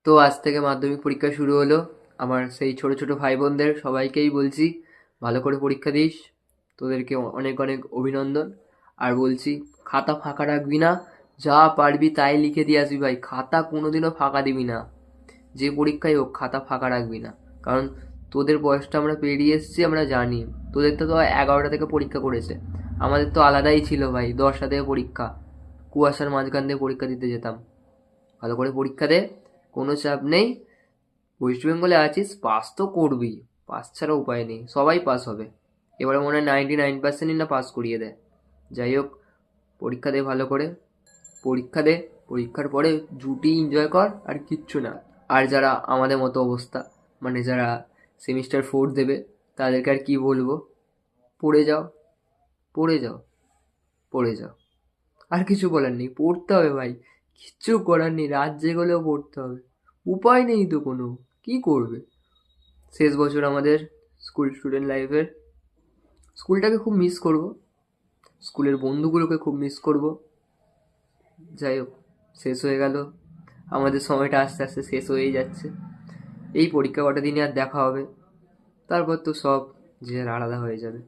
তো আজ থেকে মাধ্যমিক পরীক্ষা শুরু হলো। আমার সেই ছোট ছোট ভাই বোনদের সবাইকেই বলছি, ভালো করে পরীক্ষা দিস। তোদেরকে অনেক অনেক অভিনন্দন। আর বলছি, খাতা ফাঁকা রাখবি না, যা পারবি তাই লিখে দিয়ে আসবি ভাই। খাতা কোনোদিনও ফাঁকা দিবি না, যে পরীক্ষাই হোক খাতা ফাঁকা রাখবি না। কারণ তোদের বয়সটা আমরা পেরিয়ে এসেছি, আমরা জানি। তোদের তো 11টা থেকে পরীক্ষা করেছে, আমাদের তো আলাদাই ছিল ভাই। 10টা থেকে পরীক্ষা, কুয়াশার মাঝখান দিয়ে পরীক্ষা দিতে যেতাম। ভালো করে পরীক্ষা দে, কোনো চাপ নেই। ওয়েস্ট বেঙ্গলে আছিস, পাস তো করবি। পাস ছাড়া উপায় নেই, সবাই পাস হবে। এবারে মনে হয় 99%ই না পাস করিয়ে দেয়। যাই হোক, পরীক্ষা দে ভালো করে। পরীক্ষা দে, পরীক্ষার পরে জুটি এনজয় কর, আর কিচ্ছু না। আর যারা আমাদের মতো অবস্থা, মানে যারা সেমিস্টার 4 দেবে, তাদেরকে আর কি বলবো? পড়ে যাও, পড়ে যাও, পড়ে যাও। আর কিছু বলার নেই, পড়তে হবে ভাই। কিচ্ছু করার নেই, রাত জেগেলেও পড়তে হবে। উপায় নেই তো কোনো, কি করবে? শেষ বছর আমাদের স্কুল স্টুডেন্ট লাইফের। স্কুলটাকে খুব মিস করব, স্কুলের বন্ধুগুলোকে খুব মিস করব। যাই হোক, শেষ হয়ে গেল। আমাদের সময়টা আস্তে আস্তে শেষ হয়েই যাচ্ছে। এই পরীক্ষা কটা দিনে আর দেখা হবে, তারপর তো সব যে যার আলাদা হয়ে যাবে।